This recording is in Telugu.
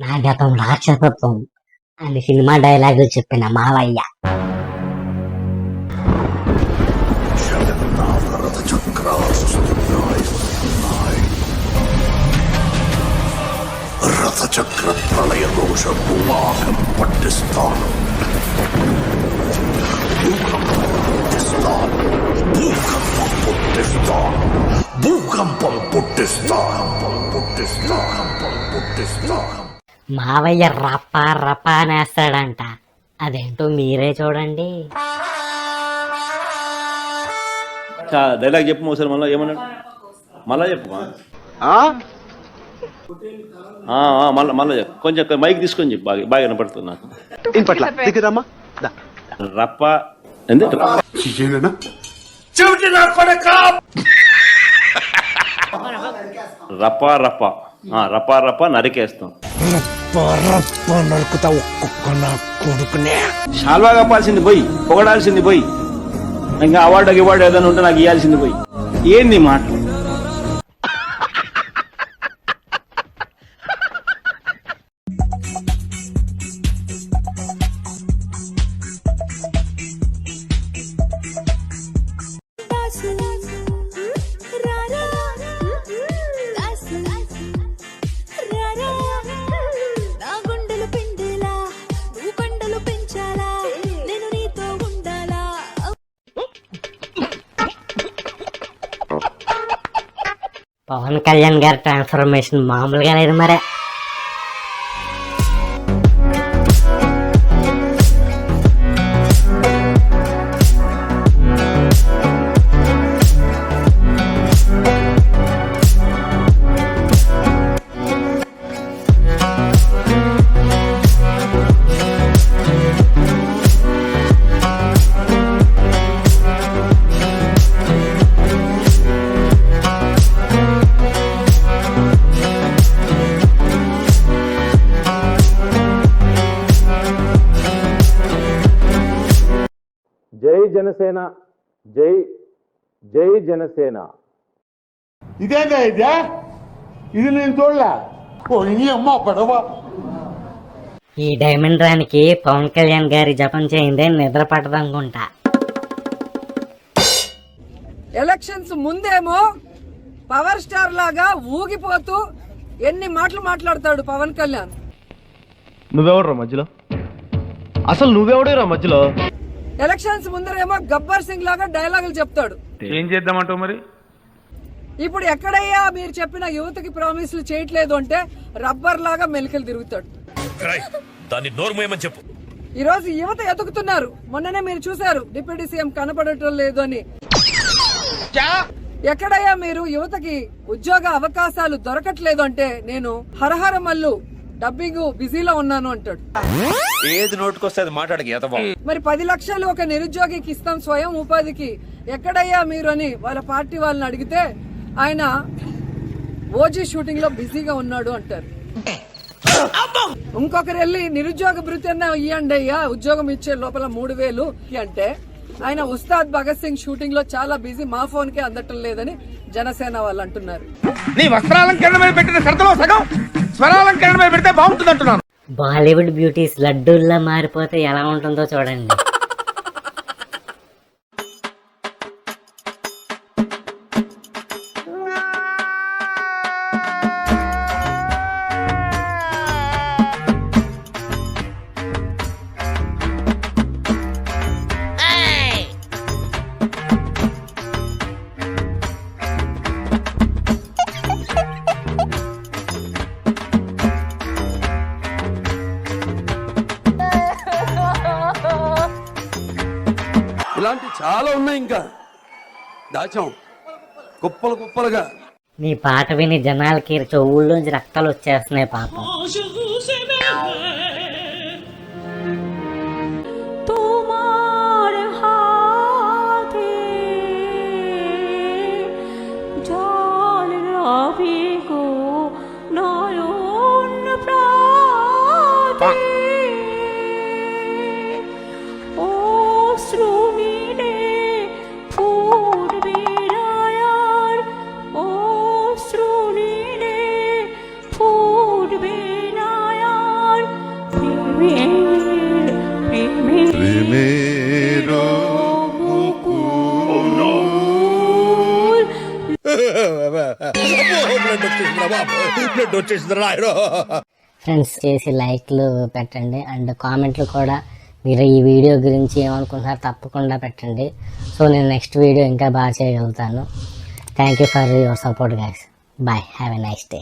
నా గతం రాక్షసత్వం అని సినిమా డైలాగులు చెప్పిన మావయ్య. రథచక్ర ప్రళయ దోష భూమాకం పట్టిస్తాను. భూకంపం పుట్టిస్తాను. మావయ్య రప్ప రప్ప అనేస్తాడంట. అదేంటో మీరే చూడండి. డైలాగ్ చెప్పు ఒకసారి, మళ్ళీ ఏమన్నాడు, మళ్ళా చెప్పు, మళ్ళా చెప్పు, కొంచెం మైక్ తీసుకొని చెప్పు, బాగా బాగా వినపడుతుంది నాకు. రప్ప రప్ప రప్ప రప్ప రప్ప నరికేస్తాం. షాల్వా కప్పాల్సింది పోయి, పొగడాల్సింది పోయి, ఇంకా అవార్డు ఏదైనా ఉంటే నాకు ఇవ్వాల్సింది పోయి. ఏంది మాట? పవన్ కళ్యాణ్ గారి ట్రాన్స్ఫర్మేషన్ మామూలుగా లేదు మరే. జై జనసేన, జై జై జనసేన. ఇదేందా ఇది నేను చూడలే. అమ్మ పడవ. ఈ డైమండ్ రానికి పవన్ కళ్యాణ్ గారి జపం చేయిందే నిద్ర పట్టదనుకుంటా. ఎలక్షన్స్ ముందేమో పవర్ స్టార్ లాగా ఊగిపోతూ ఎన్ని మాటలు మాట్లాడతాడు పవన్ కళ్యాణ్. నువ్వెవడరా మధ్యలో? అసలు నువ్వెవడేరా మధ్యలో? ఎలక్షన్స్ ముందరేమో గబ్బర్ సింగ్ లాగా డైలాగులు చెప్తాడు. ఏం చేద్దామంటావు మరి? ఇప్పుడు ఎక్కడయ్యా మీరు చెప్పిన యువతకి ప్రామిస్లు చేయట్లేదు అంటే రబ్బర్ లాగా మెలికలు తిరుగుతాడు. ఈ రోజు యువత ఎదుగుతున్నారు. మొన్ననే మీరు చూశారు డిప్యూటీ సీఎం కనపడటం లేదు అని. ఎక్కడయ్యా మీరు యువతకి ఉద్యోగ అవకాశాలు దొరకట్లేదు అంటే నేను హరహర మల్లు డబ్బింగ్ బిజీలో ఉన్నాను అంటాడు. ఏది నోటుకొస్తే అది మాట్లాడకి. మరి 10 లక్షలు ఒక నిరుద్యోగికి ఇస్తాం స్వయం ఉపాధికి, ఎక్కడయ్యా మీరు అని వాళ్ళ పార్టీ వాళ్ళని అడిగితే ఆయన ఓజీ షూటింగ్ లో బిజీగా ఉన్నాడు అంటారు. ఇంకొకరు వెళ్ళి నిరుద్యోగ భృతి అన్న ఇవ్వండి అయ్యా, ఉద్యోగం ఇచ్చే లోపల 3000 అంటే ఆయన ఉస్తాద్ భగత్ సింగ్ షూటింగ్ లో చాలా బిజీ, మా ఫోన్ కే అందటం లేదని జనసేన వాళ్ళు అంటున్నారు. నీ వస్త్రాలంకరణ మీద పెట్టిన షరతులో సగం స్వరాలంకరణ మీద పెడితే బాగుంటుంది అంటున్నాను. బాలీవుడ్ బ్యూటీస్ లడ్డూల్లా మారిపోతే ఎలా ఉంటుందో చూడండి. ఇలాంటి చాలా ఉన్నాయి, ఇంకా దాచాం కుప్పలు కుప్పలుగా. నీ పాట విని జనాలకి చెవుల్లోంచి రక్తాలు వచ్చేస్తున్నాయి పాపం. Oh, బ్లడ్ వచ్చేసింది రాయరు. ఫ్రెండ్స్ చేసి లైక్లు పెట్టండి అండ్ కామెంట్లు కూడా మీరు ఈ వీడియో గురించి ఏమనుకుంటున్నారో తప్పకుండా పెట్టండి. సో నేను నెక్స్ట్ వీడియో ఇంకా బాగా చేయగలుగుతాను. Thank you for your support guys. Bye, have a nice day.